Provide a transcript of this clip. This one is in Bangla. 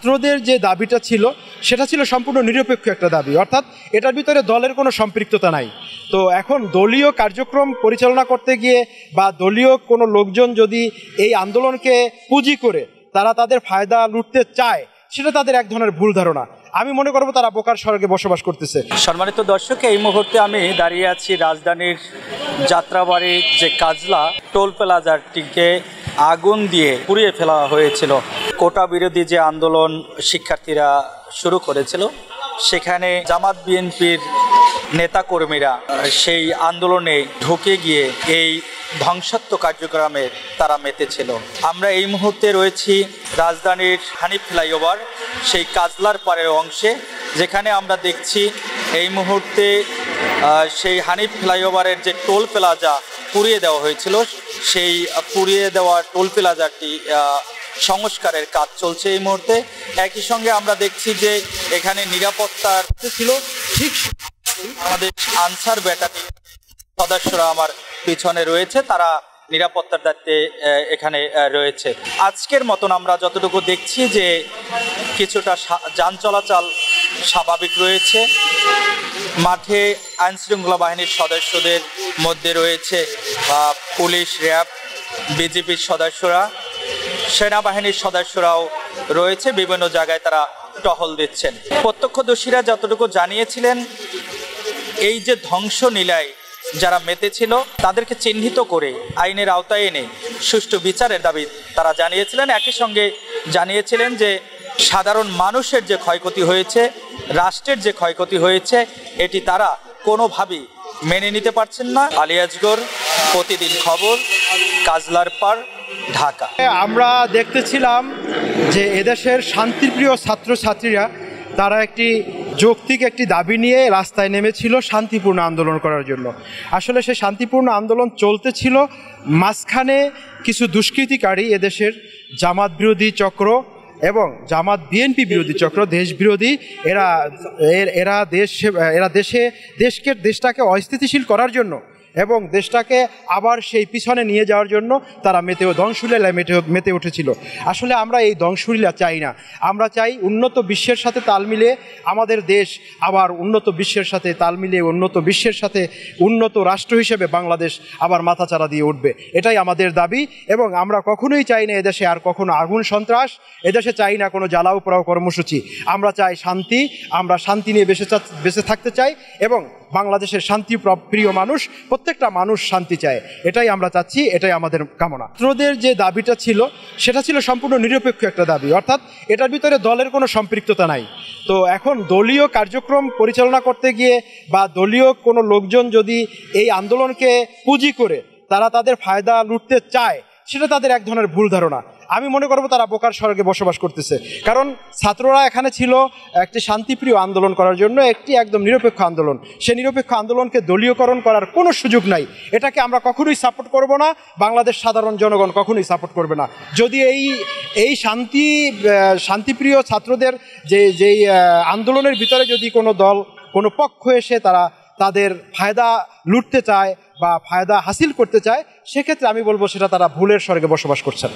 ছাত্রদের যে দাবিটা ছিল সেটা ছিল সম্পূর্ণ নিরপেক্ষ একটা দাবি, অর্থাৎ এটার ভিতরে দলের কোনো সম্পৃক্ততা নাই। তো এখন দলীয় কার্যক্রম পরিচালনা করতে গিয়ে বা দলীয় কোনো লোকজন যদি এই আন্দোলনকে পুঁজি করে তারা তাদের ফায়দা লুটতে চায়, সেটা তাদের এক ধরনের ভুল ধারণা। আমি মনে করবো তারা বোকার স্বর্গে বসবাস করতেছে। সম্মানিত দর্শক, এই মুহূর্তে আমি দাঁড়িয়ে আছি রাজধানীর যাত্রাবাড়ির যে কাজলা টোল প্লাজাটিকে আগুন দিয়ে পুড়িয়ে ফেলা হয়েছিল। কোটা বিরোধী যে আন্দোলন শিক্ষার্থীরা শুরু করেছিল, সেখানে জামাত বিএনপির নেতাকর্মীরা সেই আন্দোলনে ঢুকে গিয়ে এই ধ্বংসাত্মক কার্যক্রমে তারা মেতেছিল। আমরা এই মুহূর্তে রয়েছি রাজধানীর হানিফ ফ্লাইওভার সেই কাজলার পাড়ের অংশে, যেখানে আমরা দেখছি এই মুহূর্তে সেই হানিফ ফ্লাইওভারের যে টোল প্লাজা পুড়িয়ে দেওয়া হয়েছিল, সেই পুড়িয়ে দেওয়া টোল প্লাজাটি সংস্কারের কাজ চলছে এই মুহূর্তে। একই সঙ্গে আমরা দেখছি যে এখানে নিরাপত্তার ছিল ঠিক আমাদের আনসার ব্যাটালিয়ন সদস্যরা আমার পিছনে রয়েছে, তারা নিরাপত্তার দায়িত্বে এখানে রয়েছে। আজকের মতন আমরা যতটুকু দেখছি যে কিছুটা যান চলাচল স্বাভাবিক রয়েছে। মাঠে আইনশৃঙ্খলা বাহিনীর সদস্যদের মধ্যে রয়েছে পুলিশ, র্যাব, বিজেপির সদস্যরা, সেনাবাহিনীর সদস্যরাও রয়েছে। বিভিন্ন জায়গায় তারা টহল দিচ্ছেন। প্রত্যক্ষদর্শীরা যতটুকু জানিয়েছিলেন, এই যে ধ্বংস নীলায় যারা মেতেছিল তাদেরকে চিহ্নিত করে আইনের আওতায় এনে সুষ্ঠু বিচারের দাবি তারা জানিয়েছিলেন। একই সঙ্গে জানিয়েছিলেন যে সাধারণ মানুষের যে ক্ষয়ক্ষতি হয়েছে, রাষ্ট্রের যে ক্ষয়ক্ষতি হয়েছে, এটি তারা কোনোভাবেই মেনে নিতে পারছেন না। আলী আসগর, প্রতিদিন খবর, কাজলার পাড়, ঢাকা। আমরা দেখতেছিলাম যে এদেশের শান্তিপ্রিয় ছাত্রছাত্রীরা তারা একটি যৌক্তিক একটি দাবি নিয়ে রাস্তায় নেমেছিল শান্তিপূর্ণ আন্দোলন করার জন্য। আসলে সেই শান্তিপূর্ণ আন্দোলন চলতেছিল, মাঝখানে কিছু দুষ্কৃতিকারী এদেশের জামাত বিরোধী চক্র এবং জামাত বিএনপি বিরোধী চক্র, দেশ বিরোধী, এরা দেশটাকে অস্থিতিশীল করার জন্য এবং দেশটাকে আবার সেই পিছনে নিয়ে যাওয়ার জন্য তারা ধ্বংসলীলায় মেতে উঠেছিল। আসলে আমরা এই ধ্বংসলীলা চাই না। আমরা চাই উন্নত বিশ্বের সাথে তাল মিলিয়ে আমাদের দেশ আবার উন্নত বিশ্বের সাথে তাল মিলিয়ে উন্নত বিশ্বের সাথে উন্নত রাষ্ট্র হিসেবে বাংলাদেশ আবার মাথাচাড়া দিয়ে উঠবে, এটাই আমাদের দাবি। এবং আমরা কখনোই চাই না এদেশে আর কখনো আগুন সন্ত্রাস, এদেশে চাই না কোনো জ্বালাও পোড়াও কর্মসূচি। আমরা চাই শান্তি, আমরা শান্তি নিয়ে বেঁচে থাকতে চাই এবং বাংলাদেশের শান্তি প্রিয় মানুষ, প্রত্যেকটা মানুষ শান্তি চায়, এটাই আমরা চাচ্ছি, এটাই আমাদের কামনা। ছাত্রদের যে দাবিটা ছিল সেটা ছিল সম্পূর্ণ নিরপেক্ষ একটা দাবি, অর্থাৎ এটার ভিতরে দলের কোনো সম্পৃক্ততা নাই। তো এখন দলীয় কার্যক্রম পরিচালনা করতে গিয়ে বা দলীয় কোনো লোকজন যদি এই আন্দোলনকে পুঁজি করে তারা তাদের ফায়দা লুটতে চায়, সেটা তাদের এক ধরনের ভুল ধারণা। আমি মনে করবো তারা বোকার স্বর্গে বসবাস করতেছে। কারণ ছাত্ররা এখানে ছিল একটি শান্তিপ্রিয় আন্দোলন করার জন্য, একটি একদম নিরপেক্ষ আন্দোলন। সে নিরপেক্ষ আন্দোলনকে দলীয়করণ করার কোনো সুযোগ নাই। এটাকে আমরা কখনোই সাপোর্ট করব না, বাংলাদেশ সাধারণ জনগণ কখনোই সাপোর্ট করবে না। যদি এই শান্তিপ্রিয় ছাত্রদের যেই আন্দোলনের ভিতরে যদি কোনো দল, কোনো পক্ষ এসে তাদের ফায়দা লুটতে চায় বা ফায়দা হাসিল করতে চায়, সেক্ষেত্রে আমি বলবো সেটা তারা ভুলের স্বর্গে বসবাস করছেন।